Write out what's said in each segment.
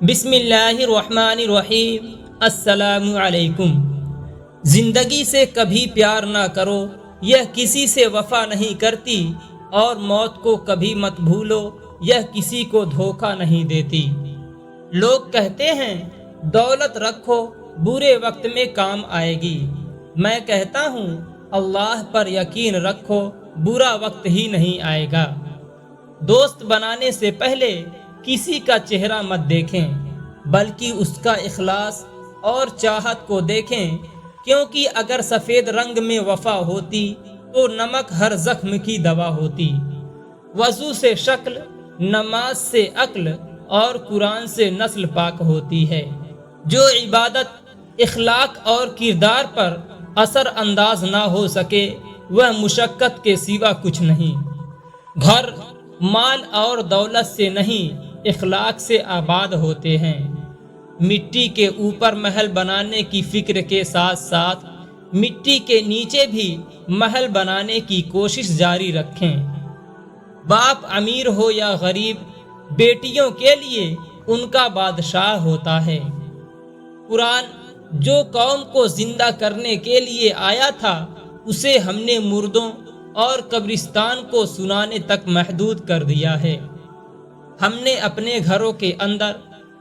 بسم اللہ الرحمن الرحیم۔ السلام علیکم۔ زندگی سے کبھی پیار نہ کرو، یہ کسی سے وفا نہیں کرتی، اور موت کو کبھی مت بھولو، یہ کسی کو دھوکہ نہیں دیتی۔ لوگ کہتے ہیں دولت رکھو، برے وقت میں کام آئے گی۔ میں کہتا ہوں اللہ پر یقین رکھو، برا وقت ہی نہیں آئے گا۔ دوست بنانے سے پہلے کسی کا چہرہ مت دیکھیں، بلکہ اس کا اخلاص اور چاہت کو دیکھیں، کیونکہ اگر سفید رنگ میں وفا ہوتی تو نمک ہر زخم کی دوا ہوتی۔ وضو سے شکل، نماز سے عقل، اور قرآن سے نسل پاک ہوتی ہے۔ جو عبادت، اخلاق اور کردار پر اثر انداز نہ ہو سکے، وہ مشقت کے سوا کچھ نہیں۔ گھر، مال اور دولت سے نہیں، اخلاق سے آباد ہوتے ہیں۔ مٹی کے اوپر محل بنانے کی فکر کے ساتھ ساتھ مٹی کے نیچے بھی محل بنانے کی کوشش جاری رکھیں۔ باپ امیر ہو یا غریب، بیٹیوں کے لیے ان کا بادشاہ ہوتا ہے۔ قرآن جو قوم کو زندہ کرنے کے لیے آیا تھا، اسے ہم نے مردوں اور قبرستان کو سنانے تک محدود کر دیا ہے۔ ہم نے اپنے گھروں کے اندر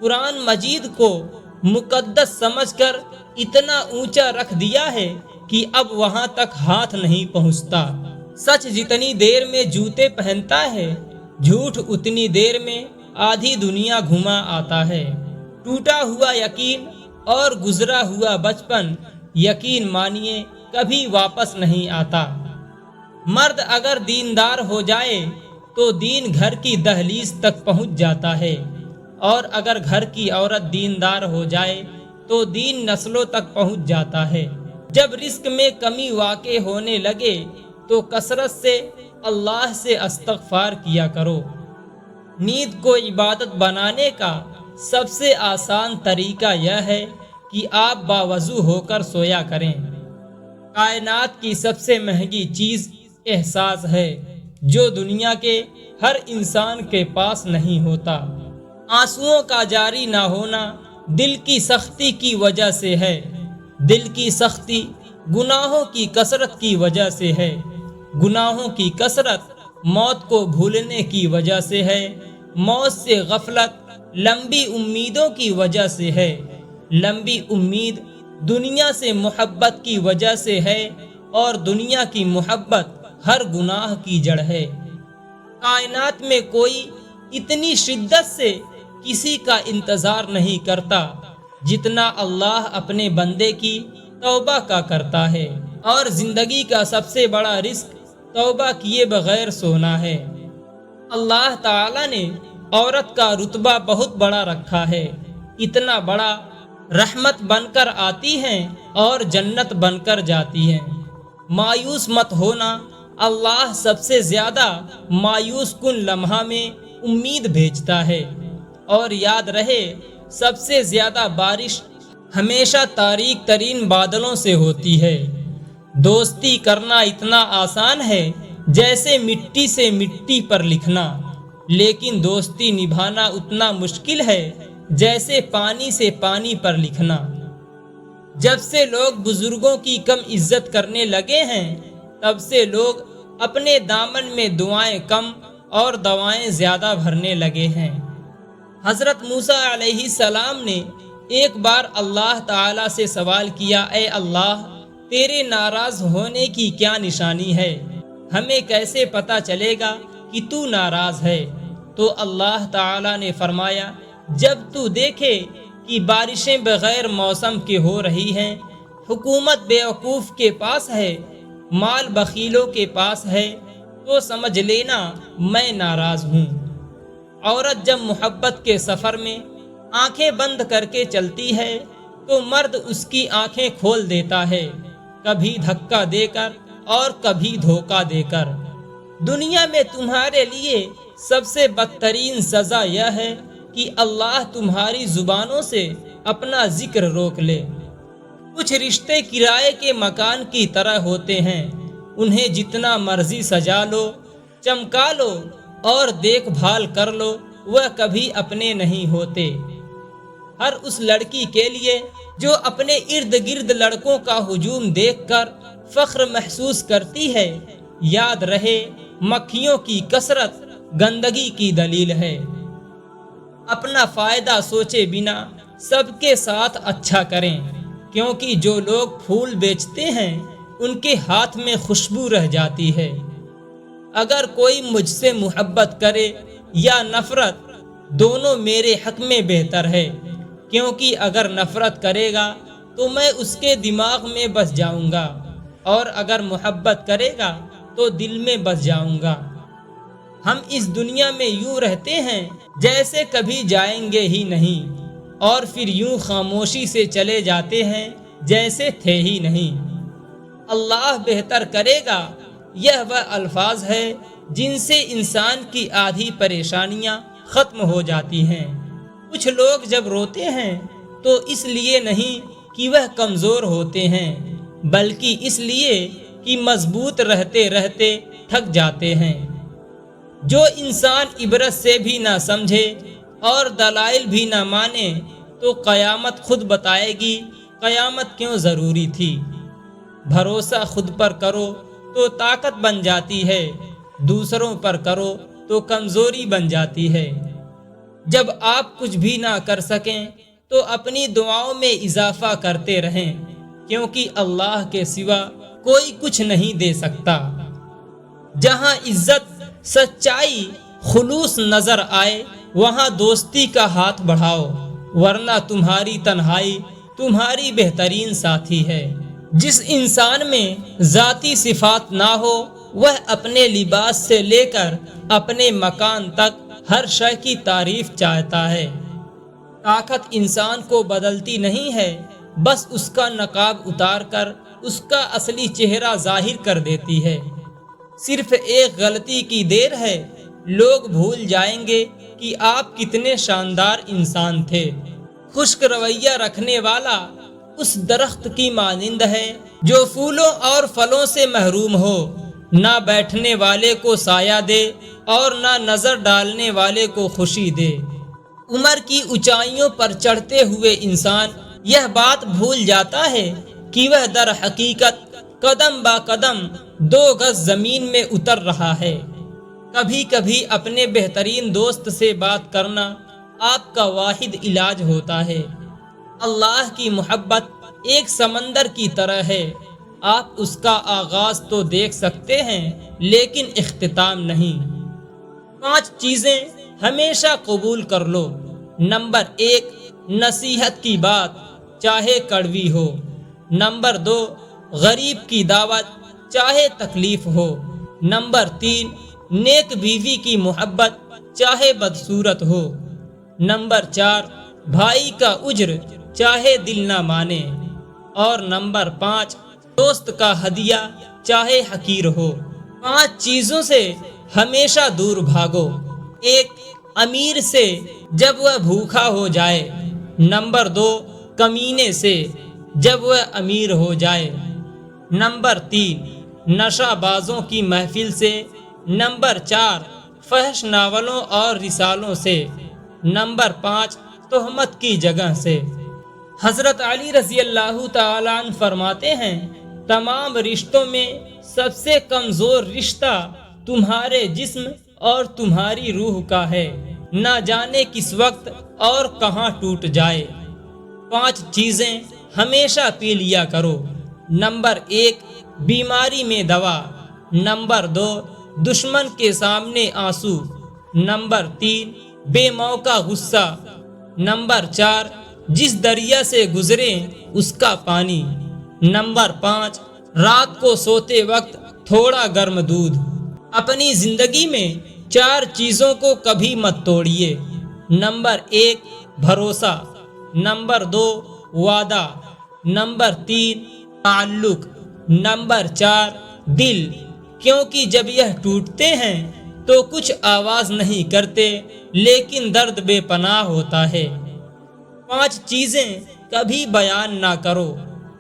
قرآن مجید کو مقدس سمجھ کر اتنا اونچا رکھ دیا ہے کہ اب وہاں تک ہاتھ نہیں پہنچتا۔ سچ جتنی دیر میں جوتے پہنتا ہے، جھوٹ اتنی دیر میں آدھی دنیا گھما آتا ہے۔ ٹوٹا ہوا یقین اور گزرا ہوا بچپن، یقین مانیے کبھی واپس نہیں آتا۔ مرد اگر دیندار ہو جائے تو دین گھر کی دہلیز تک پہنچ جاتا ہے، اور اگر گھر کی عورت دیندار ہو جائے تو دین نسلوں تک پہنچ جاتا ہے۔ جب رزق میں کمی واقع ہونے لگے تو کثرت سے اللہ سے استغفار کیا کرو۔ نیند کو عبادت بنانے کا سب سے آسان طریقہ یہ ہے کہ آپ باوضو ہو کر سویا کریں۔ کائنات کی سب سے مہنگی چیز احساس ہے، جو دنیا کے ہر انسان کے پاس نہیں ہوتا۔ آنسوؤں کا جاری نہ ہونا دل کی سختی کی وجہ سے ہے۔ دل کی سختی گناہوں کی کثرت کی وجہ سے ہے۔ گناہوں کی کثرت موت کو بھولنے کی وجہ سے ہے۔ موت سے غفلت لمبی امیدوں کی وجہ سے ہے۔ لمبی امید دنیا سے محبت کی وجہ سے ہے، اور دنیا کی محبت ہر گناہ کی جڑ ہے۔ کائنات میں کوئی اتنی شدت سے کسی کا انتظار نہیں کرتا جتنا اللہ اپنے بندے کی توبہ کا کرتا ہے، اور زندگی کا سب سے بڑا رزق توبہ کیے بغیر سونا ہے۔ اللہ تعالی نے عورت کا رتبہ بہت بڑا رکھا ہے، اتنا بڑا رحمت بن کر آتی ہیں اور جنت بن کر جاتی ہیں۔ مایوس مت ہونا، اللہ سب سے زیادہ مایوس کن لمحہ میں امید بھیجتا ہے، اور یاد رہے سب سے زیادہ بارش ہمیشہ تاریک ترین بادلوں سے ہوتی ہے۔ دوستی کرنا اتنا آسان ہے جیسے مٹی سے مٹی پر لکھنا، لیکن دوستی نبھانا اتنا مشکل ہے جیسے پانی سے پانی پر لکھنا۔ جب سے لوگ بزرگوں کی کم عزت کرنے لگے ہیں، تب سے لوگ اپنے دامن میں دعائیں کم اور دوائیں زیادہ بھرنے لگے ہیں۔ حضرت موسیٰ علیہ السلام نے ایک بار اللہ تعالیٰ سے سوال کیا، اے اللہ، تیرے ناراض ہونے کی کیا نشانی ہے؟ ہمیں کیسے پتہ چلے گا کہ تو ناراض ہے؟ تو اللہ تعالیٰ نے فرمایا، جب تو دیکھے کہ بارشیں بغیر موسم کے ہو رہی ہیں، حکومت بیوقوف کے پاس ہے، مال بخیلوں کے پاس ہے، تو سمجھ لینا میں ناراض ہوں۔ عورت جب محبت کے سفر میں آنکھیں بند کر کے چلتی ہے تو مرد اس کی آنکھیں کھول دیتا ہے، کبھی دھکا دے کر اور کبھی دھوکہ دے کر۔ دنیا میں تمہارے لیے سب سے بدترین سزا یہ ہے کہ اللہ تمہاری زبانوں سے اپنا ذکر روک لے۔ کچھ رشتے کرائے کے مکان کی طرح ہوتے ہیں، انہیں جتنا مرضی سجا لو، چمکا لو اور دیکھ بھال کر لو، وہ کبھی اپنے نہیں ہوتے۔ ہر اس لڑکی کے لیے جو اپنے ارد گرد لڑکوں کا ہجوم دیکھ کر فخر محسوس کرتی ہے، یاد رہے مکھیوں کی کثرت گندگی کی دلیل ہے۔ اپنا فائدہ سوچے بنا سب کے ساتھ اچھا کریں، کیونکہ جو لوگ پھول بیچتے ہیں ان کے ہاتھ میں خوشبو رہ جاتی ہے۔ اگر کوئی مجھ سے محبت کرے یا نفرت، دونوں میرے حق میں بہتر ہے، کیونکہ اگر نفرت کرے گا تو میں اس کے دماغ میں بس جاؤں گا، اور اگر محبت کرے گا تو دل میں بس جاؤں گا۔ ہم اس دنیا میں یوں رہتے ہیں جیسے کبھی جائیں گے ہی نہیں، اور پھر یوں خاموشی سے چلے جاتے ہیں جیسے تھے ہی نہیں۔ اللہ بہتر کرے گا، یہ وہ الفاظ ہے جن سے انسان کی آدھی پریشانیاں ختم ہو جاتی ہیں۔ کچھ لوگ جب روتے ہیں تو اس لیے نہیں کہ وہ کمزور ہوتے ہیں، بلکہ اس لیے کہ مضبوط رہتے رہتے تھک جاتے ہیں۔ جو انسان عبرت سے بھی نہ سمجھے اور دلائل بھی نہ مانے تو قیامت خود بتائے گی قیامت کیوں ضروری تھی۔ بھروسہ خود پر کرو تو طاقت بن جاتی ہے، دوسروں پر کرو تو کمزوری بن جاتی ہے۔ جب آپ کچھ بھی نہ کر سکیں تو اپنی دعاؤں میں اضافہ کرتے رہیں، کیونکہ اللہ کے سوا کوئی کچھ نہیں دے سکتا۔ جہاں عزت، سچائی، خلوص نظر آئے وہاں دوستی کا ہاتھ بڑھاؤ، ورنہ تمہاری تنہائی تمہاری بہترین ساتھی ہے۔ جس انسان میں ذاتی صفات نہ ہو وہ اپنے لباس سے لے کر اپنے مکان تک ہر شے کی تعریف چاہتا ہے۔ طاقت انسان کو بدلتی نہیں ہے، بس اس کا نقاب اتار کر اس کا اصلی چہرہ ظاہر کر دیتی ہے۔ صرف ایک غلطی کی دیر ہے، لوگ بھول جائیں گے کہ آپ کتنے شاندار انسان تھے۔ خشک رویہ رکھنے والا اس درخت کی مانند ہے جو پھولوں اور پھلوں سے محروم ہو، نہ بیٹھنے والے کو سایہ دے اور نہ نظر ڈالنے والے کو خوشی دے۔ عمر کی اونچائیوں پر چڑھتے ہوئے انسان یہ بات بھول جاتا ہے کہ وہ در حقیقت قدم با قدم 2 گز زمین میں اتر رہا ہے۔ کبھی کبھی اپنے بہترین دوست سے بات کرنا آپ کا واحد علاج ہوتا ہے۔ اللہ کی محبت ایک سمندر کی طرح ہے، آپ اس کا آغاز تو دیکھ سکتے ہیں لیکن اختتام نہیں۔ 5 چیزیں ہمیشہ قبول کر لو۔ نمبر 1، نصیحت کی بات چاہے کڑوی ہو۔ نمبر 2، غریب کی دعوت چاہے تکلیف ہو۔ نمبر 3، نیک بیوی کی محبت چاہے بدصورت ہو۔ نمبر 4، بھائی کا اجر چاہے دل نہ مانے۔ اور نمبر 5، دوست کا ہدیہ چاہے حقیر ہو۔ 5 چیزوں سے ہمیشہ دور بھاگو۔ 1، امیر سے جب وہ بھوکا ہو جائے۔ نمبر 2، کمینے سے جب وہ امیر ہو جائے۔ نمبر 3، نشہ بازوں کی محفل سے۔ نمبر 4، فحش ناولوں اور رسالوں سے۔ نمبر 5، تہمت کی جگہ سے۔ حضرت علی رضی اللہ تعالیٰ عنہ فرماتے ہیں، تمام رشتوں میں سب سے کمزور رشتہ تمہارے جسم اور تمہاری روح کا ہے، نہ جانے کس وقت اور کہاں ٹوٹ جائے۔ 5 چیزیں ہمیشہ پی لیا کرو۔ نمبر 1، بیماری میں دوا۔ نمبر 2، دشمن کے سامنے آنسو۔ نمبر 3، بے موقع غصہ۔ نمبر 4، جس دریا سے گزرے اس کا پانی۔ نمبر 5، رات کو سوتے وقت تھوڑا گرم دودھ۔ اپنی زندگی میں 4 چیزوں کو کبھی مت توڑیے۔ نمبر 1، بھروسہ۔ نمبر 2، وعدہ۔ نمبر 3، تعلق۔ نمبر 4، دل، کیونکہ جب یہ ٹوٹتے ہیں تو کچھ آواز نہیں کرتے لیکن درد بے پناہ ہوتا ہے۔ 5 چیزیں کبھی بیان نہ کرو۔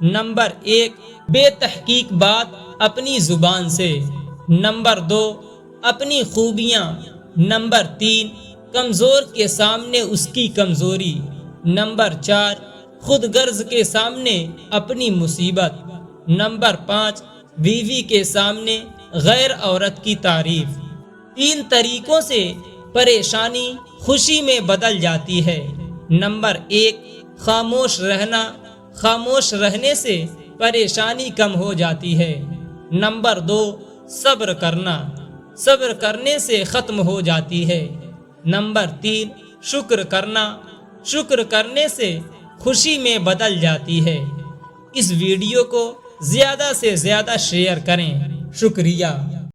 نمبر 1، بے تحقیق بات اپنی زبان سے۔ نمبر 2، اپنی خوبیاں۔ نمبر 3، کمزور کے سامنے اس کی کمزوری۔ نمبر 4، خود غرض کے سامنے اپنی مصیبت۔ نمبر 5، بیوی کے سامنے غیر عورت کی تعریف۔ 3 طریقوں سے پریشانی خوشی میں بدل جاتی ہے۔ نمبر 1، خاموش رہنا۔ خاموش رہنے سے پریشانی کم ہو جاتی ہے۔ نمبر 2، صبر کرنا۔ صبر کرنے سے ختم ہو جاتی ہے۔ نمبر 3، شکر کرنا۔ شکر کرنے سے خوشی میں بدل جاتی ہے۔ اس ویڈیو کو زیادہ سے زیادہ شیئر کریں۔ شکریہ۔